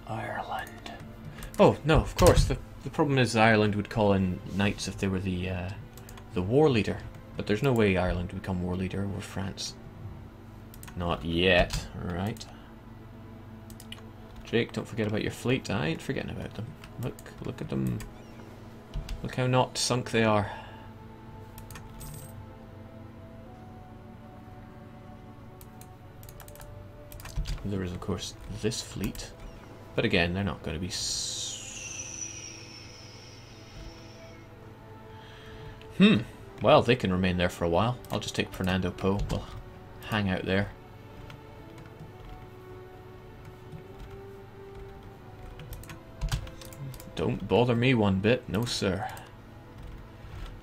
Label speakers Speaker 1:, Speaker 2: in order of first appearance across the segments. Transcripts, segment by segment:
Speaker 1: Ireland. Oh, no, of course. The problem is Ireland would call in knights if they were the war leader. But there's no way Ireland would become war leader over France. Not yet. Right. Jake, don't forget about your fleet. I ain't forgetting about them. Look at them. Look how not sunk they are. There is, of course, this fleet. But again, they're not going to be... Well, they can remain there for a while. I'll just take Fernando Po. We'll hang out there. Don't bother me one bit. No, sir.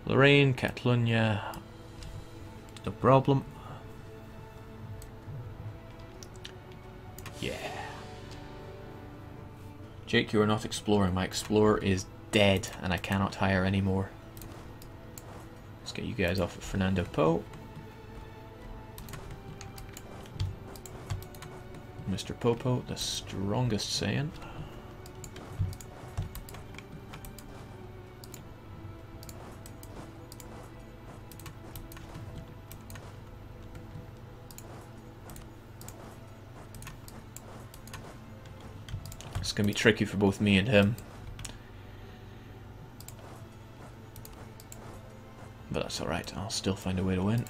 Speaker 1: Lorraine, Catalonia. No problem. Yeah. Jake, you are not exploring. My explorer is dead, and I cannot hire any more. Let's get you guys off at Fernando Po. Mr. Popo, the strongest Saiyan. It's going to be tricky for both me and him. But that's alright, I'll still find a way to win.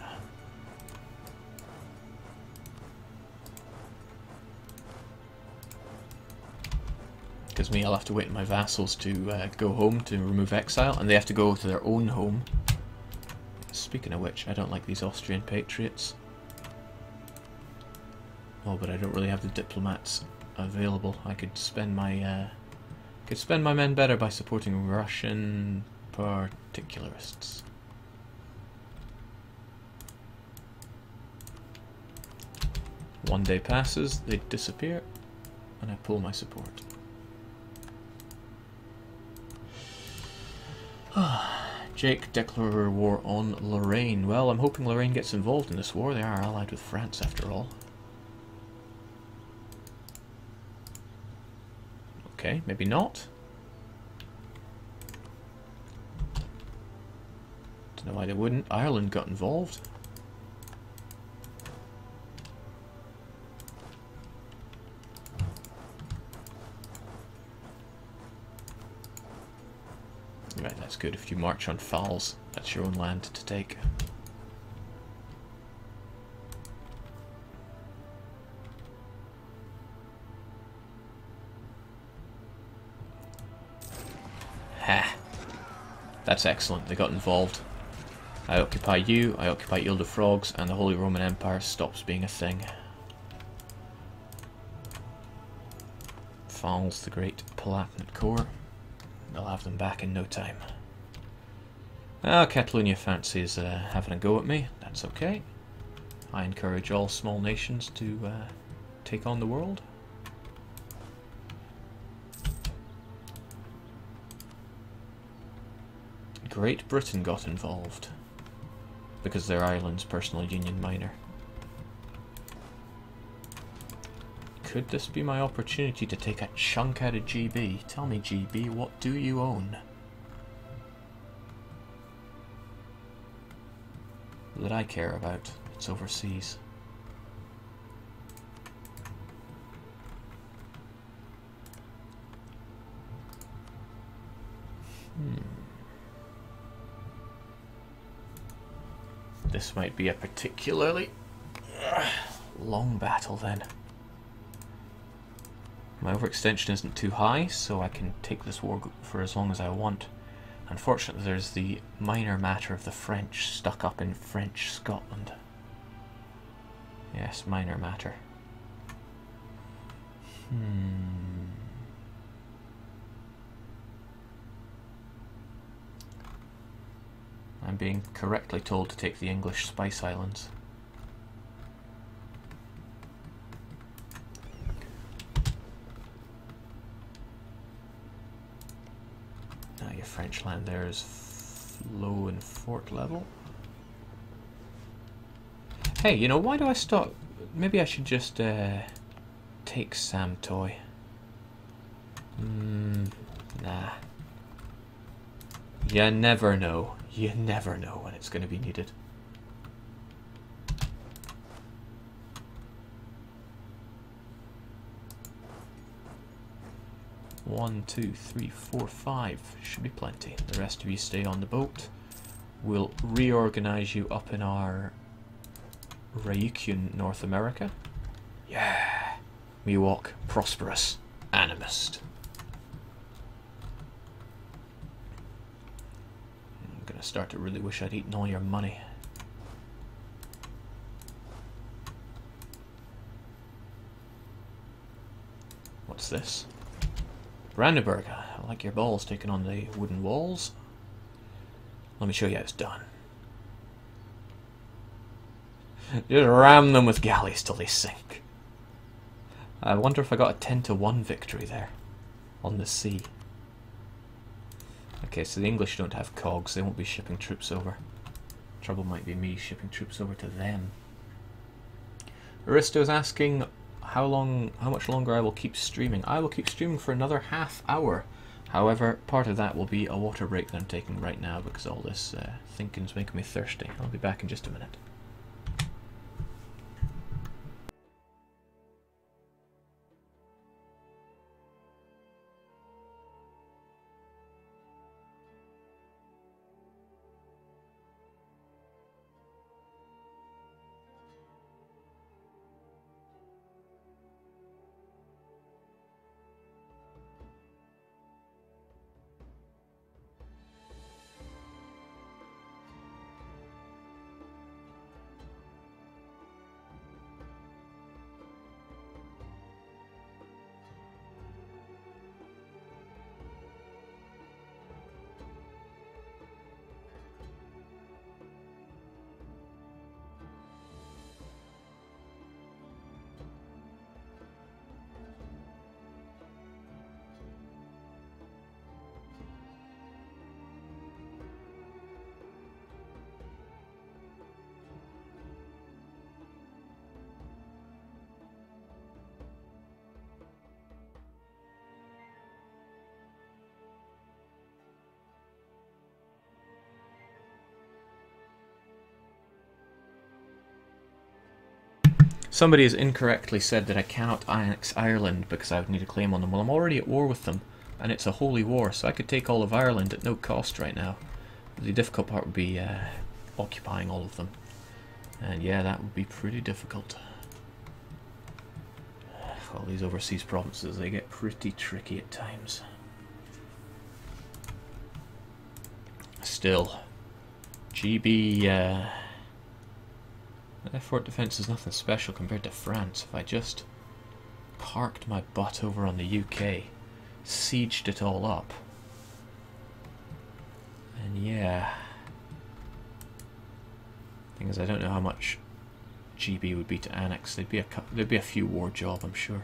Speaker 1: Because me, I'll have to wait for my vassals to go home to remove exile, and they have to go to their own home. Speaking of which, I don't like these Austrian patriots. Oh, but I don't really have the diplomats available. I could spend my men better by supporting Russian particularists. One day passes, they disappear, and I pull my support. Jake declare war on Lorraine. Well, I'm hoping Lorraine gets involved in this war. They are allied with France after all. Okay, maybe not. Don't know why they wouldn't. Ireland got involved. Right, that's good. If you march on Falls, that's your own land to take. Ha! That's excellent. They got involved. I occupy you, I occupy Ile de Frogs, and the Holy Roman Empire stops being a thing. Falls, the great Palatinate core. I'll have them back in no time. Catalonia fancies having a go at me. That's okay. I encourage all small nations to take on the world. Great Britain got involved because they're Ireland's personal union minor. Could this be my opportunity to take a chunk out of GB? Tell me, GB, what do you own? That I care about. It's overseas. This might be a particularly long battle then. My overextension isn't too high, so I can take this war for as long as I want. Unfortunately, there's the minor matter of the French stuck up in French Scotland. Yes, minor matter. I'm being correctly told to take the English Spice Islands. Now your French land there is low in fort level. Hey, you know, why do I stop? Maybe I should just take Sam Toy. Nah. You never know. You never know when it's going to be needed. One, two, three, four, five. Should be plenty. The rest of you stay on the boat. We'll reorganize you up in our Ryukyu North America. Yeah. Miwok, prosperous, animist. I'm gonna start to really wish I'd eaten all your money. What's this? Brandenburg, I like your balls taking on the wooden walls. Let me show you how it's done. Just ram them with galleys till they sink. I wonder if I got a 10-1 victory there on the sea. Okay, so the English don't have cogs, they won't be shipping troops over. Trouble might be me shipping troops over to them. Aristo's asking how much longer I will keep streaming. I will keep streaming for another half hour. However, part of that will be a water break that I'm taking right now because all this thinking's making me thirsty. I'll be back in just a minute. Somebody has incorrectly said that I cannot annex Ireland because I would need a claim on them. Well, I'm already at war with them, and it's a holy war, so I could take all of Ireland at no cost right now. The difficult part would be occupying all of them. And yeah, that would be pretty difficult. All these overseas provinces, they get pretty tricky at times. Still, GB... Their fort defense is nothing special compared to France. If I just parked my butt over on the UK, sieged it all up, and yeah. Thing is, I don't know how much GB would be to annex. There'd be a few war job, I'm sure.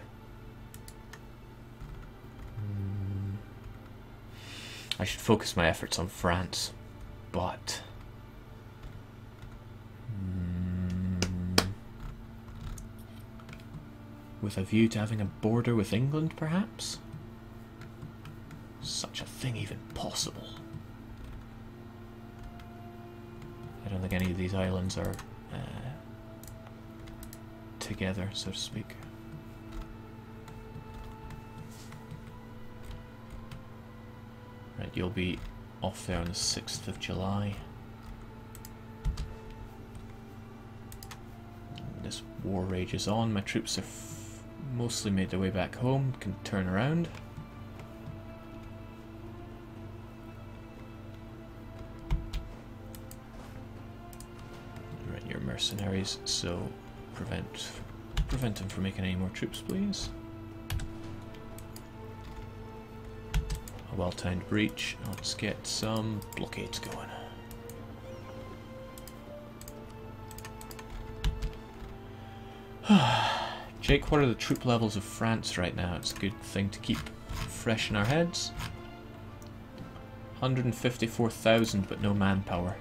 Speaker 1: I should focus my efforts on France, but. With a view to having a border with England, perhaps? Such a thing even possible? I don't think any of these islands are together, so to speak. Right, you'll be off there on the 6th of July. This war rages on. My troops are mostly made their way back home, can turn around. Right, you're mercenaries, so prevent them from making any more troops, please. A well-timed breach. Let's get some blockades going. Jake, what are the troop levels of France right now? It's a good thing to keep fresh in our heads. 154,000, but no manpower.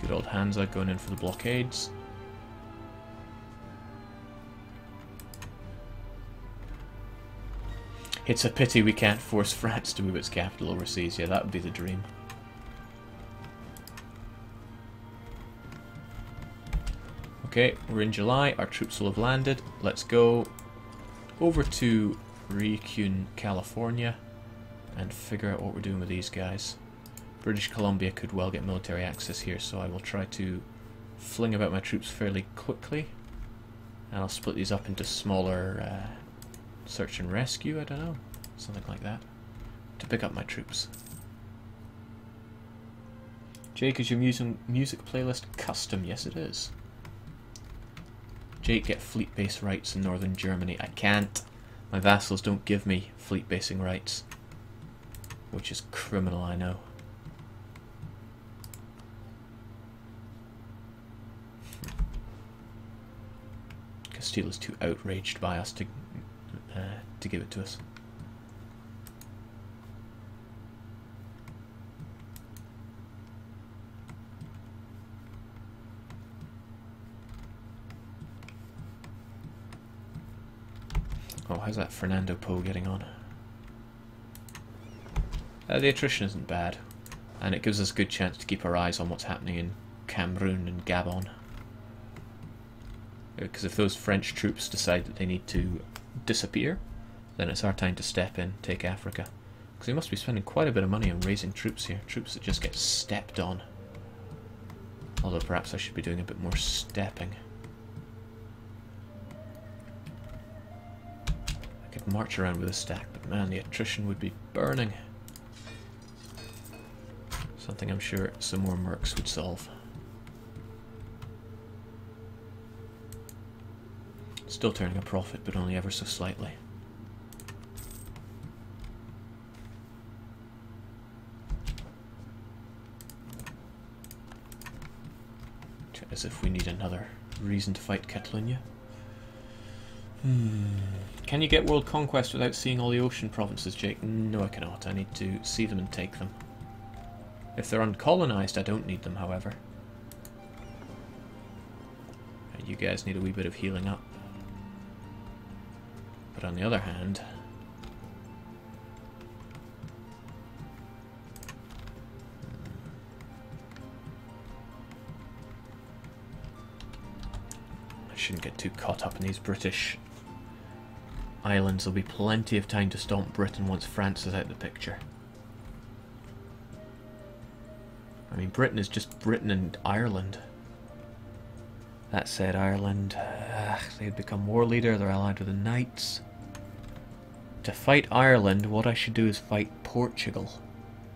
Speaker 1: Good old Hansa going in for the blockades. It's a pity we can't force France to move its capital overseas. Yeah, that would be the dream. Okay, we're in July. Our troops will have landed. Let's go over to Ryukyu, California, and figure out what we're doing with these guys. British Columbia could well get military access here, so I will try to fling about my troops fairly quickly. And I'll split these up into smaller search and rescue, I don't know, something like that, to pick up my troops. Jake, is your music playlist custom? Yes, it is. Jake, get fleet base rights in northern Germany. I can't. My vassals don't give me fleet basing rights, which is criminal, I know. Castile is too outraged by us to give it to us. Oh, how's that Fernando Po getting on? The attrition isn't bad, and it gives us a good chance to keep our eyes on what's happening in Cameroon and Gabon. Because if those French troops decide that they need to disappear, then it's our time to step in, take Africa. Because we must be spending quite a bit of money on raising troops here, troops that just get stepped on. Although perhaps I should be doing a bit more stepping. I could march around with a stack, but man, the attrition would be burning. Something I'm sure some more mercs would solve. Still turning a profit, but only ever so slightly. As if we need another reason to fight Catalonia. Can you get world conquest without seeing all the ocean provinces, Jake? No, I cannot. I need to see them and take them. If they're uncolonized, I don't need them, however. You guys need a wee bit of healing up. But on the other hand, I shouldn't get too caught up in these British islands. There'll be plenty of time to stomp Britain once France is out of the picture. I mean, Britain is just Britain and Ireland. That said, Ireland, they've become war leader, they're allied with the Knights. To fight Ireland, what I should do is fight Portugal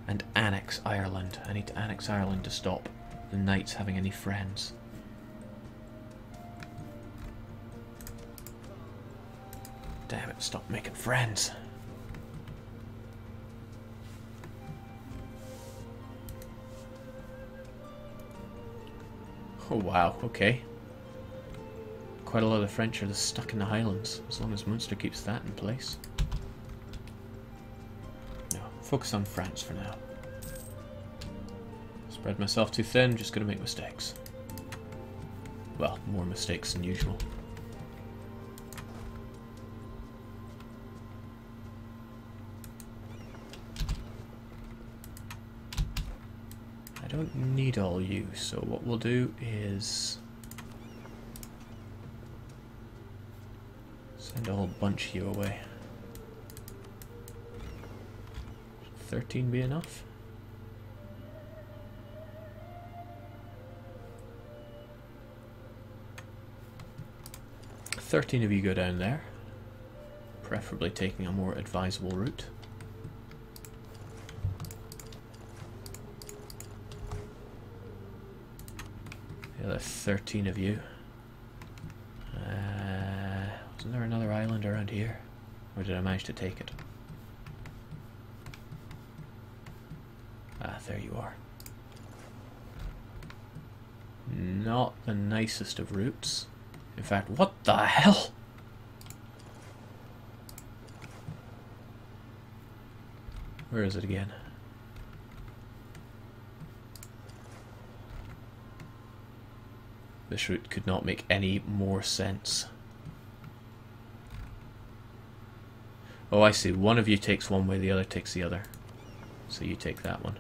Speaker 1: and annex Ireland. I need to annex Ireland to stop the Knights having any friends. Damn it, stop making friends. Oh wow, okay. Quite a lot of the French are just stuck in the Highlands, as long as Munster keeps that in place. No, focus on France for now. Spread myself too thin, just gonna make mistakes. Well, more mistakes than usual. I don't need all you, so what we'll do is send a whole bunch of you away. 13 be enough? "13 of you go down there, preferably taking a more advisable route. The other 13 of you. Wasn't there another island around here? Or did I manage to take it? Ah, there you are. Not the nicest of routes. In fact, what the hell? Where is it again? This route could not make any more sense. Oh, I see. One of you takes one way, the other takes the other. So you take that one.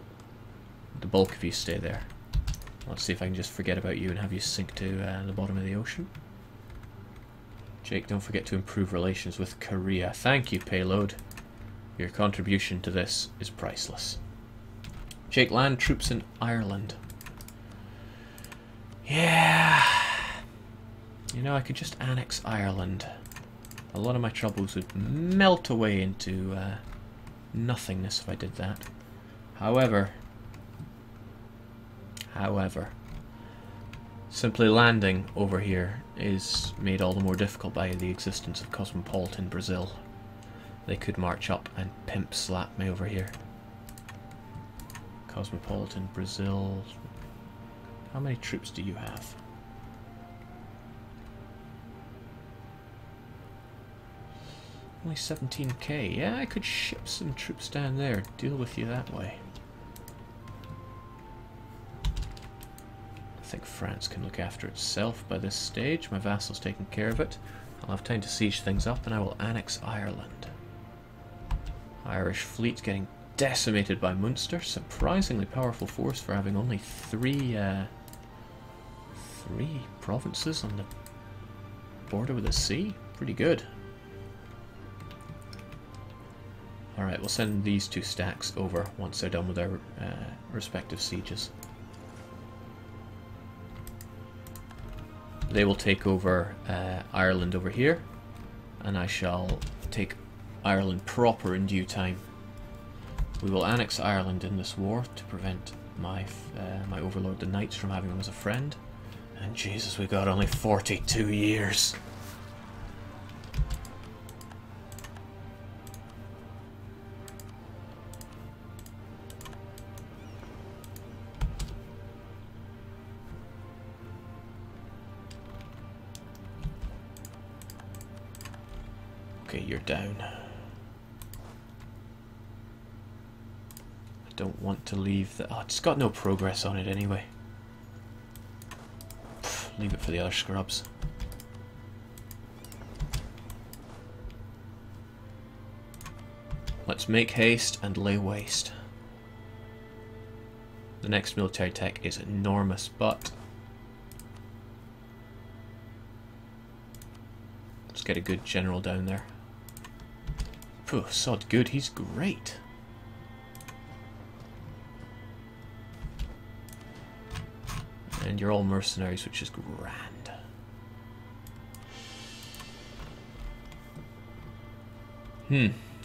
Speaker 1: The bulk of you stay there. Let's see if I can just forget about you and have you sink to the bottom of the ocean. Jake, don't forget to improve relations with Korea. Thank you, Payload. Your contribution to this is priceless. Jake, land troops in Ireland. Yeah. You know, I could just annex Ireland. A lot of my troubles would melt away into nothingness if I did that. However, simply landing over here is made all the more difficult by the existence of Cosmopolitan Brazil. They could march up and pimp slap me over here. Cosmopolitan Brazil. How many troops do you have? Only 17k. Yeah, I could ship some troops down there. Deal with you that way. I think France can look after itself by this stage. My vassal's taking care of it. I'll have time to siege things up and I will annex Ireland. Irish fleet getting decimated by Munster. Surprisingly powerful force for having only three provinces on the border with the sea. Pretty good. Alright, we'll send these two stacks over once they're done with their respective sieges. They will take over Ireland over here, and I shall take Ireland proper in due time. We will annex Ireland in this war to prevent my overlord the Knights from having them as a friend. And Jesus, we got only 42 years. Okay, you're down. I don't want to leave the... Oh, it's got no progress on it anyway. Pff, leave it for the other scrubs. Let's make haste and lay waste. The next military tech is enormous, but... let's get a good general down there. Phew, sod good, he's great. And you're all mercenaries, which is grand.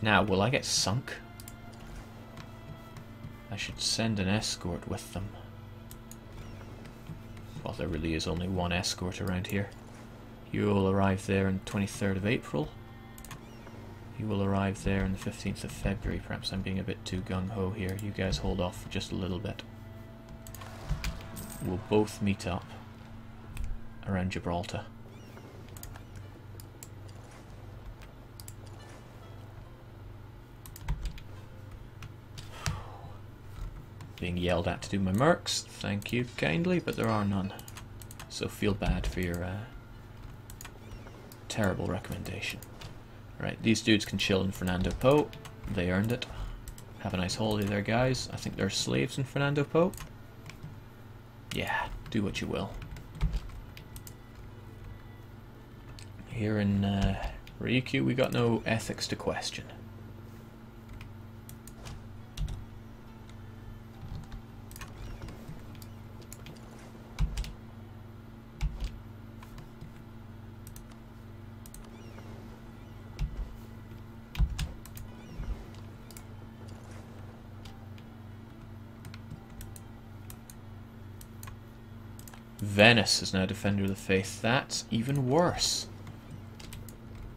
Speaker 1: Now, will I get sunk? I should send an escort with them. Well, there really is only one escort around here. You will arrive there on the 23rd of April. You will arrive there on the 15th of February. Perhaps I'm being a bit too gung-ho here. You guys hold off for just a little bit. We'll both meet up around Gibraltar. Being yelled at to do my mercs. Thank you kindly, but there are none. So feel bad for your terrible recommendation. Right, these dudes can chill in Fernando Po. They earned it. Have a nice holiday there, guys. I think they're slaves in Fernando Po. Yeah, do what you will. Here in Ryukyu, we got no ethics to question. Venice is now Defender of the Faith. That's even worse.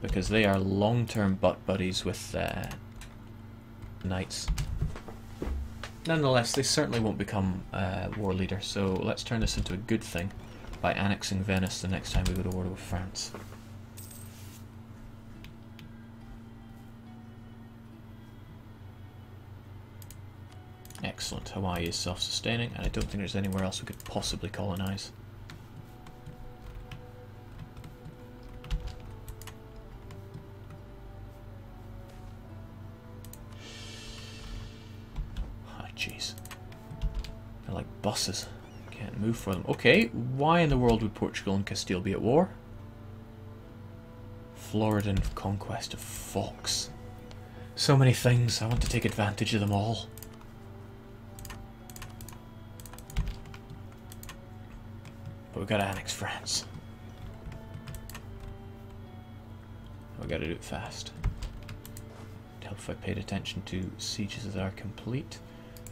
Speaker 1: Because they are long-term butt buddies with Knights. Nonetheless, they certainly won't become war leader, so let's turn this into a good thing by annexing Venice the next time we go to war with France. Excellent. Hawaii is self-sustaining, and I don't think there's anywhere else we could possibly colonize. Jeez. They're like buses. Can't move for them. Okay, why in the world would Portugal and Castile be at war? Floridan conquest of Fox. So many things. I want to take advantage of them all. But we've got to annex France. We've got to do it fast. It'd help if I paid attention to sieges that are complete.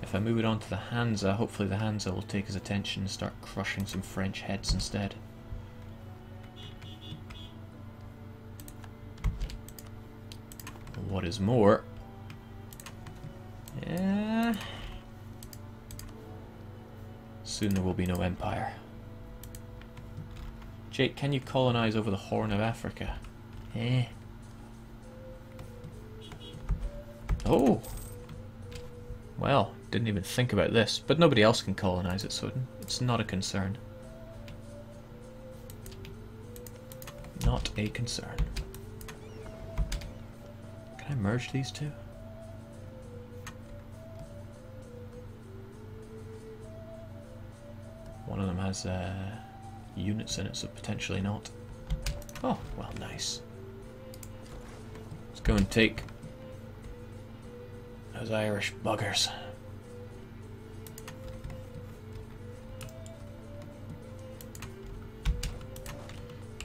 Speaker 1: If I move it on to the Hansa, hopefully the Hansa will take his attention and start crushing some French heads instead. What is more... soon there will be no empire. Jake, can you colonize over the Horn of Africa? Oh! Well, didn't even think about this, but nobody else can colonize it, so it's not a concern. Not a concern. Can I merge these two? One of them has units in it, so potentially not. Oh, well, nice. Let's go and take those Irish buggers.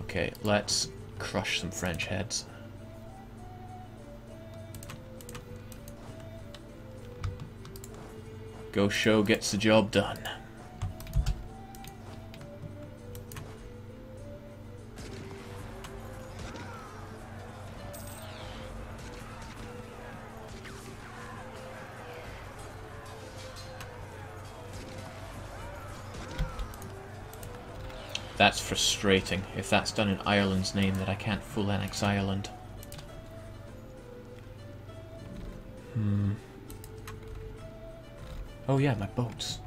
Speaker 1: Okay, let's crush some French heads. Go show gets the job done. That's frustrating, if that's done in Ireland's name, that I can't full annex Ireland. Oh yeah, my boats.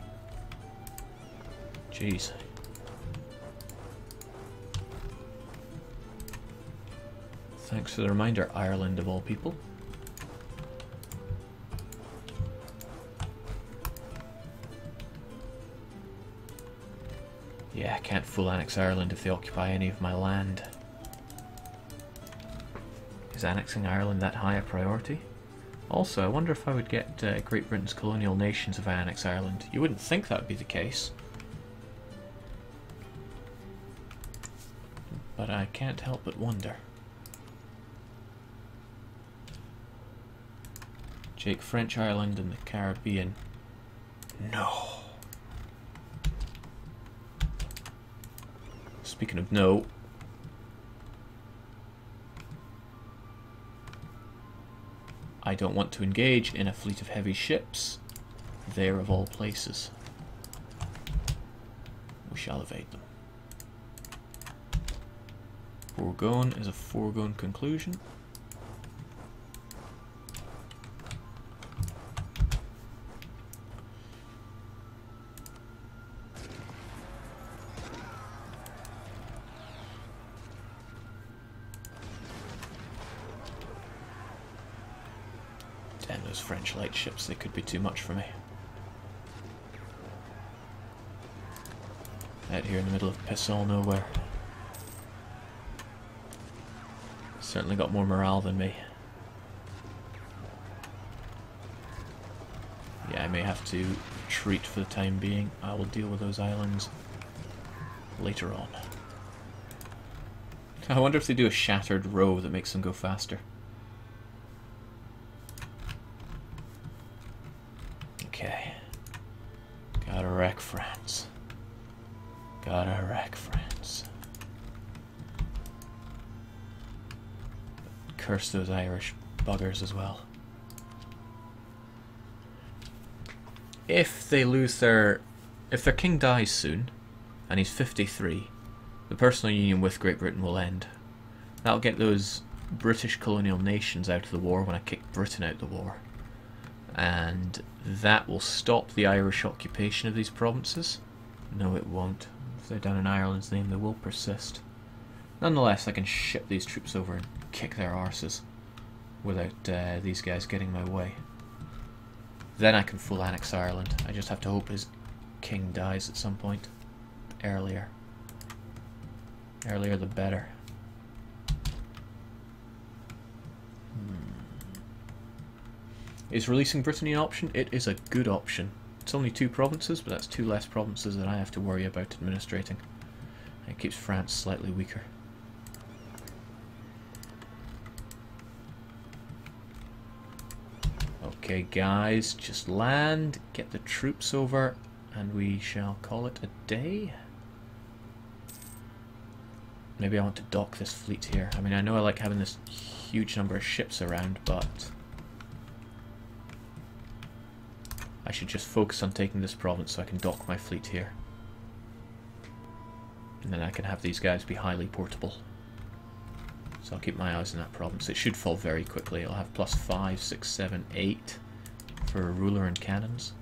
Speaker 1: Jeez. Thanks for the reminder, Ireland of all people. Yeah, I can't full annex Ireland if they occupy any of my land. Is annexing Ireland that high a priority? Also, I wonder if I would get Great Britain's colonial nations if I annex Ireland. You wouldn't think that would be the case. But I can't help but wonder. Jake, French Ireland and the Caribbean. No. Speaking of no, I don't want to engage in a fleet of heavy ships there of all places. We shall evade them. Foregone is a foregone conclusion. Damn those French light ships, they could be too much for me. Out here in the middle of piss all nowhere. Certainly got more morale than me. Yeah, I may have to retreat for the time being. I will deal with those islands later on. I wonder if they do a shattered row that makes them go faster. Okay. Gotta wreck France. Gotta wreck France. Curse those Irish buggers as well. If they lose their... If their king dies soon, and he's 53, the personal union with Great Britain will end. That'll get those British colonial nations out of the war when I kick Britain out of the war. And that will stop the Irish occupation of these provinces. No, it won't. If they're done in Ireland's name, they will persist. Nonetheless, I can ship these troops over and kick their arses without these guys getting my way. Then I can full annex Ireland. I just have to hope his king dies at some point. Earlier. Earlier the better. Is releasing Brittany an option? It is a good option. It's only 2 provinces, but that's 2 less provinces that I have to worry about administrating. It keeps France slightly weaker. Okay guys, just land, get the troops over, and we shall call it a day. Maybe I want to dock this fleet here. I mean, I know I like having this huge number of ships around, but I should just focus on taking this province so I can dock my fleet here. And then I can have these guys be highly portable. So I'll keep my eyes on that province. It should fall very quickly. It'll have plus 5, 6, 7, 8 for a ruler and cannons.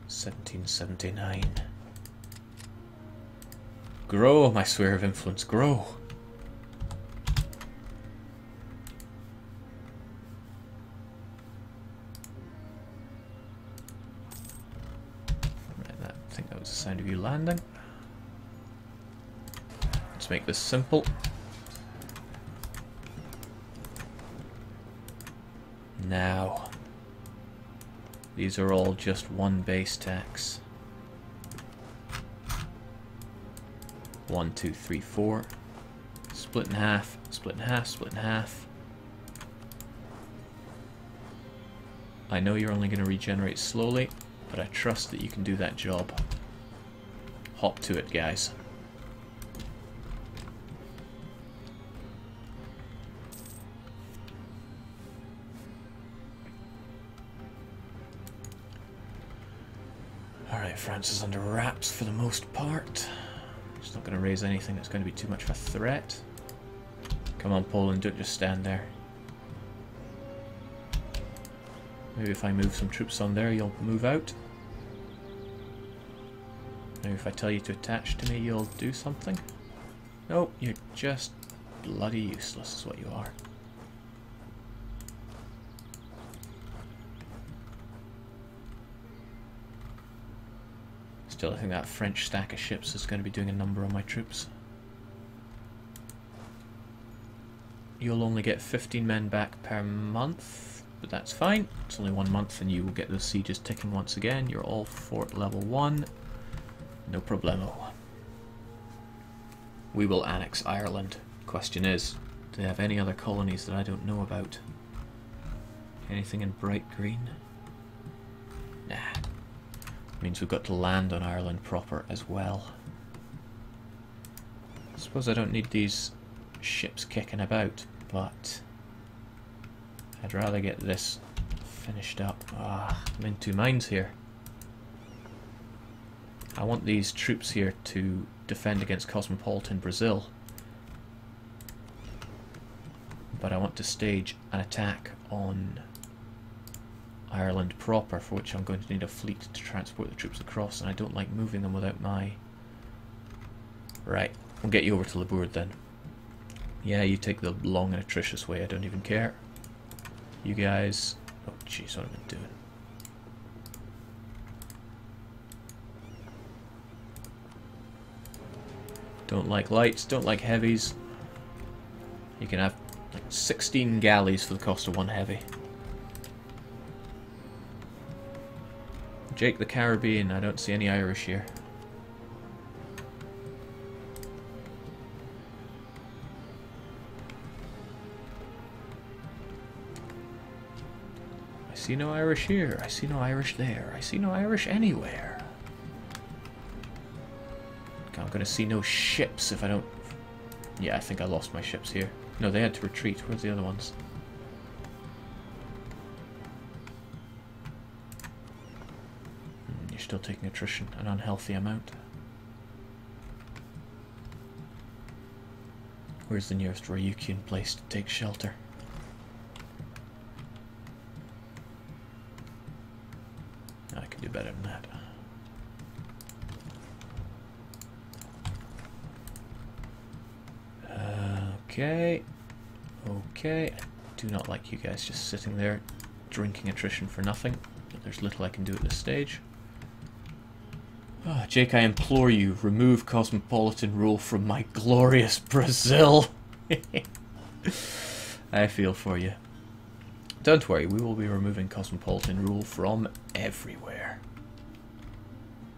Speaker 1: $1779. Grow, my sphere of influence, grow. I think that was the sound of you landing. Let's make this simple. Now, these are all just 1 base tax. 1, 2, 3, 4. Split in half, split in half, split in half. I know you're only going to regenerate slowly, but I trust that you can do that job. Hop to it, guys. Alright, France is under wraps for the most part. It's not going to raise anything that's going to be too much of a threat. Come on, Poland, don't just stand there. Maybe if I move some troops on there, you'll move out. Maybe if I tell you to attach to me, you'll do something. Nope, you're just bloody useless is what you are. Still, I think that French stack of ships is going to be doing a number on my troops. You'll only get 15 men back per month, but that's fine. It's only 1 month and you will get those sieges ticking once again. You're all fort level 1. No problemo. We will annex Ireland. Question is, do they have any other colonies that I don't know about? Anything in bright green? Nah. Means we've got to land on Ireland proper as well. I suppose I don't need these ships kicking about, but I'd rather get this finished up. Ah, I'm in 2 minds here. I want these troops here to defend against Cosmopolitan Brazil, but I want to stage an attack on Ireland proper, for which I'm going to need a fleet to transport the troops across, and I don't like moving them without my... Right, we'll get you over to Labourd then. Yeah, you take the long and atrocious way, I don't even care. You guys... Oh jeez, what have I been doing? Don't like lights, don't like heavies. You can have like 16 galleys for the cost of 1 heavy. Jake the Caribbean, I don't see any Irish here. I see no Irish here, I see no Irish there, I see no Irish anywhere. I'm going to see no ships if I don't... Yeah, I think I lost my ships here. No, they had to retreat. Where's the other ones? You're still taking attrition, an unhealthy amount. Where's the nearest Ryukyu place to take shelter? I can do better than that. Okay. Okay. I do not like you guys just sitting there drinking attrition for nothing. There's little I can do at this stage. Oh, Jake, I implore you, remove cosmopolitan rule from my glorious Brazil. I feel for you. Don't worry, we will be removing cosmopolitan rule from everywhere.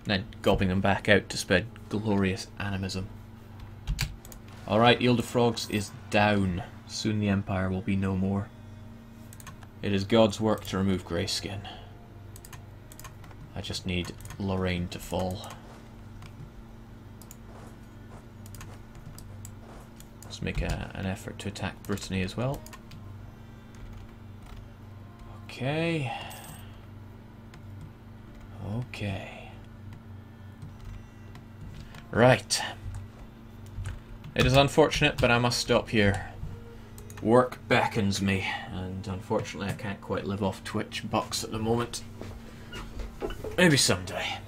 Speaker 1: Then gobbing them back out to spread glorious animism. Alright, Yield of Frogs is down. Soon the Empire will be no more. It is God's work to remove Greyskin. I just need Lorraine to fall. Let's make an effort to attack Brittany as well. Okay. Okay. Right. It is unfortunate, but I must stop here. Work beckons me, and unfortunately I can't quite live off Twitch bucks at the moment. Maybe someday.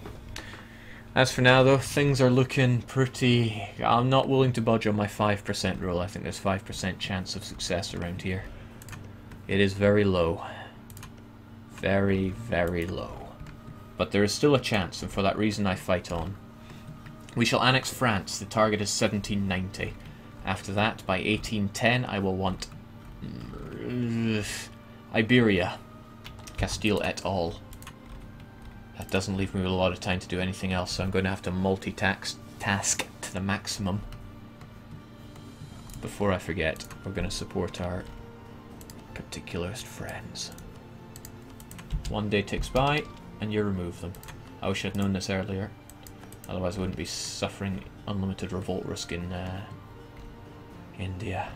Speaker 1: As for now though, things are looking pretty... I'm not willing to budge on my 5% rule. I think there's 5% chance of success around here. It is very low. Very, very low. But there is still a chance, and for that reason I fight on. We shall annex France. The target is 1790. After that, by 1810, I will want... Iberia. Castile et al. That doesn't leave me with a lot of time to do anything else, so I'm going to have to multitask to the maximum. Before I forget, we're going to support our particularist friends. One day ticks by, and you remove them. I wish I'd known this earlier. Otherwise I wouldn't be suffering unlimited revolt risk in India.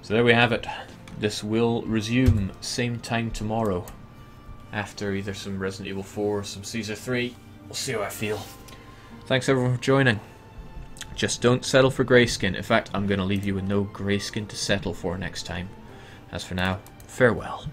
Speaker 1: So there we have it. This will resume same time tomorrow. After either some Resident Evil 4 or some Caesar 3. We'll see how I feel. Thanks everyone for joining. Just don't settle for Greyskin. In fact, I'm going to leave you with no Greyskin to settle for next time. As for now, farewell.